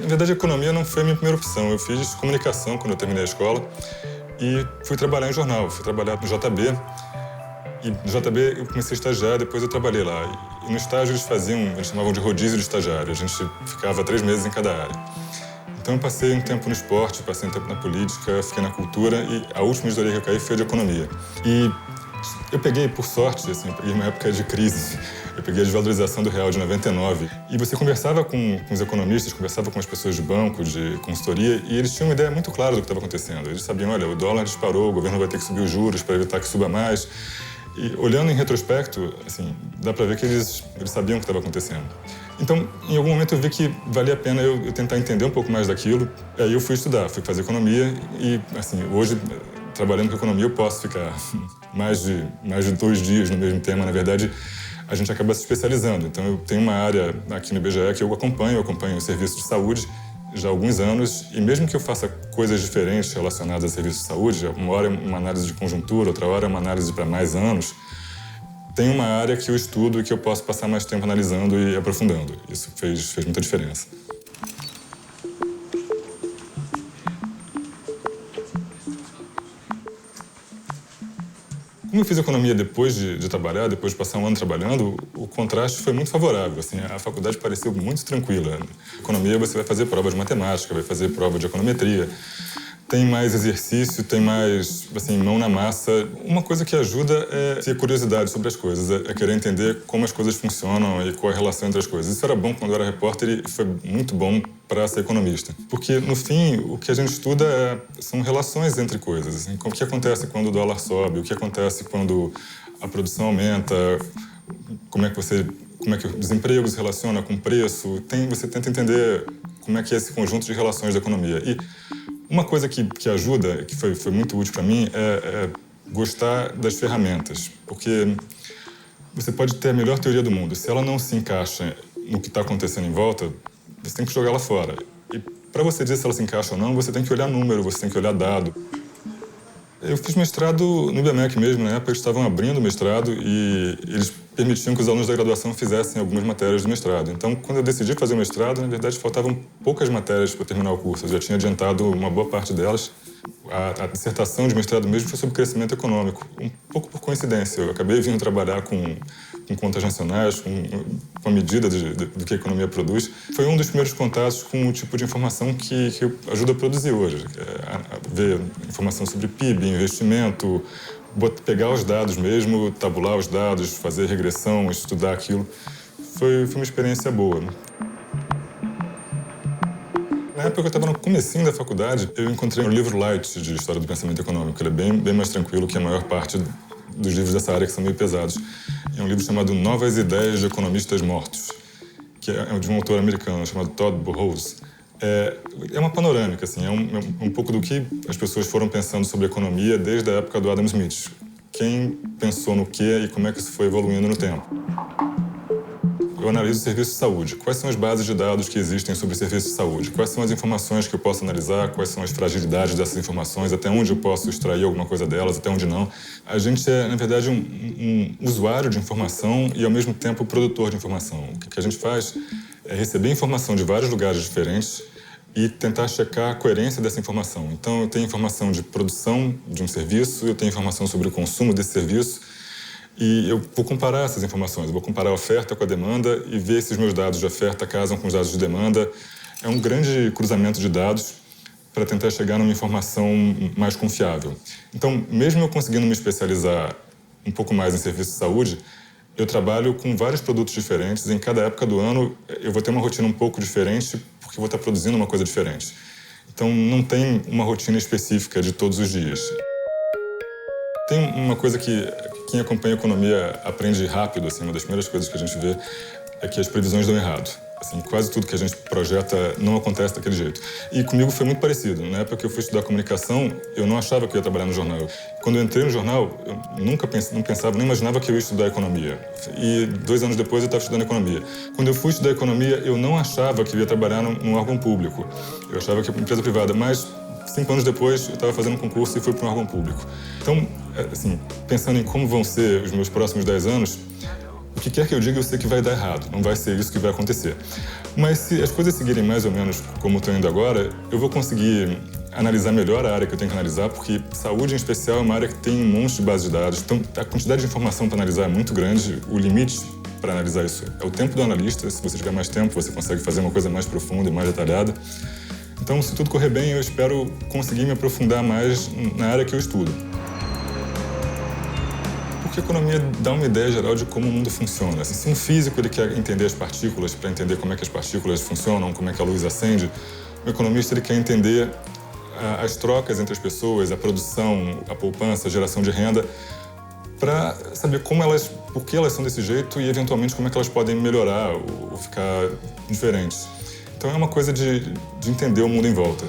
Na verdade, a economia não foi a minha primeira opção. Eu fiz comunicação quando eu terminei a escola e fui trabalhar em jornal. Fui trabalhar no JB. E no JB eu comecei a estagiar, depois eu trabalhei lá. E no estágio eles chamavam de rodízio de estagiário. A gente ficava 3 meses em cada área. Então eu passei um tempo no esporte, passei um tempo na política, fiquei na cultura e a última editoria que eu caí foi a de economia. E eu peguei, por sorte, assim, eu peguei uma época de crise. Eu peguei a desvalorização do real de 99. E você conversava com os economistas, conversava com as pessoas de banco, de consultoria, e eles tinham uma ideia muito clara do que estava acontecendo. Eles sabiam, olha, o dólar disparou, o governo vai ter que subir os juros para evitar que suba mais. E olhando em retrospecto, assim, dá para ver que eles sabiam o que estava acontecendo. Então, em algum momento eu vi que valia a pena eu tentar entender um pouco mais daquilo. Aí eu fui estudar, fui fazer economia e, assim, hoje, trabalhando com economia, eu posso ficar mais de 2 dias no mesmo tema. Na verdade, a gente acaba se especializando. Então, eu tenho uma área aqui no IBGE que eu acompanho o serviço de saúde já há alguns anos. E mesmo que eu faça coisas diferentes relacionadas a serviço de saúde, uma hora é uma análise de conjuntura, outra hora é uma análise para mais anos, tem uma área que eu estudo e que eu posso passar mais tempo analisando e aprofundando. Isso fez muita diferença. Como eu fiz economia depois de trabalhar, depois de passar um ano trabalhando, o contraste foi muito favorável. Assim, a faculdade pareceu muito tranquila. Economia, você vai fazer prova de matemática, vai fazer prova de econometria. Tem mais exercício, tem mais, assim, mão na massa. Uma coisa que ajuda é ter curiosidade sobre as coisas, é querer entender como as coisas funcionam e qual a relação entre as coisas. Isso era bom quando eu era repórter e foi muito bom para ser economista. Porque, no fim, o que a gente estuda são relações entre coisas. Assim, o que acontece quando o dólar sobe, o que acontece quando a produção aumenta, como é que o desemprego se relaciona com o preço. Você tenta entender como é que é esse conjunto de relações da economia. E uma coisa que ajuda, que foi muito útil para mim, é gostar das ferramentas. Porque você pode ter a melhor teoria do mundo. Se ela não se encaixa no que está acontecendo em volta, você tem que jogar ela fora. E para você dizer se ela se encaixa ou não, você tem que olhar número, você tem que olhar dado. Eu fiz mestrado no IBMEC mesmo, na época eles estavam abrindo o mestrado e eles permitiam que os alunos da graduação fizessem algumas matérias do mestrado. Então, quando eu decidi fazer o mestrado, na verdade, faltavam poucas matérias para terminar o curso. Eu já tinha adiantado uma boa parte delas. A dissertação de mestrado mesmo foi sobre crescimento econômico, um pouco por coincidência. Eu acabei vindo trabalhar com contas nacionais, com a medida do que a economia produz. Foi um dos primeiros contatos com o tipo de informação que ajuda a produzir hoje. Ver informação sobre PIB, investimento, pegar os dados mesmo, tabular os dados, fazer regressão, estudar aquilo. Foi uma experiência boa. Na época que eu estava no comecinho da faculdade, eu encontrei um livro light de História do Pensamento Econômico. Ele é bem mais tranquilo que a maior parte dos livros dessa área, que são meio pesados. É um livro chamado Novas Ideias de Economistas Mortos, que é de um autor americano chamado Todd Burroughs. É uma panorâmica, assim, é um pouco do que as pessoas foram pensando sobre economia desde a época do Adam Smith. Quem pensou no quê e como é que isso foi evoluindo no tempo. Eu analiso o serviço de saúde. Quais são as bases de dados que existem sobre o serviço de saúde? Quais são as informações que eu posso analisar? Quais são as fragilidades dessas informações? Até onde eu posso extrair alguma coisa delas? Até onde não? A gente é, na verdade, um usuário de informação e, ao mesmo tempo, produtor de informação. O que a gente faz é receber informação de vários lugares diferentes e tentar checar a coerência dessa informação. Então, eu tenho informação de produção de um serviço, eu tenho informação sobre o consumo desse serviço, e eu vou comparar essas informações, eu vou comparar a oferta com a demanda e ver se os meus dados de oferta casam com os dados de demanda. É um grande cruzamento de dados para tentar chegar numa informação mais confiável. Então, mesmo eu conseguindo me especializar um pouco mais em serviço de saúde, eu trabalho com vários produtos diferentes. Em cada época do ano, eu vou ter uma rotina um pouco diferente porque eu vou estar produzindo uma coisa diferente. Então, não tem uma rotina específica de todos os dias. Tem uma coisa que quem acompanha a economia aprende rápido, assim, uma das primeiras coisas que a gente vê é que as previsões dão errado. Assim, quase tudo que a gente projeta não acontece daquele jeito. E comigo foi muito parecido. Na época que eu fui estudar comunicação, eu não achava que eu ia trabalhar no jornal. Quando eu entrei no jornal, eu não pensava, nem imaginava que eu ia estudar economia. E 2 anos depois eu estava estudando economia. Quando eu fui estudar economia, eu não achava que eu ia trabalhar num órgão público. Eu achava que ia para uma empresa privada, mas 5 anos depois eu estava fazendo um concurso e fui para um órgão público. Então, assim, pensando em como vão ser os meus próximos 10 anos, o que quer que eu diga, eu sei que vai dar errado. Não vai ser isso que vai acontecer. Mas se as coisas seguirem mais ou menos como estão indo agora, eu vou conseguir analisar melhor a área que eu tenho que analisar, porque saúde, em especial, é uma área que tem um monte de bases de dados. Então, a quantidade de informação para analisar é muito grande. O limite para analisar isso é o tempo do analista. Se você tiver mais tempo, você consegue fazer uma coisa mais profunda e mais detalhada. Então, se tudo correr bem, eu espero conseguir me aprofundar mais na área que eu estudo. Porque a economia dá uma ideia geral de como o mundo funciona. Assim, se um físico ele quer entender as partículas, para entender como é que as partículas funcionam, como é que a luz acende, o economista ele quer entender as trocas entre as pessoas, a produção, a poupança, a geração de renda, para saber por que elas são desse jeito e, eventualmente, como é que elas podem melhorar ou ficar diferentes. Então, é uma coisa de entender o mundo em volta.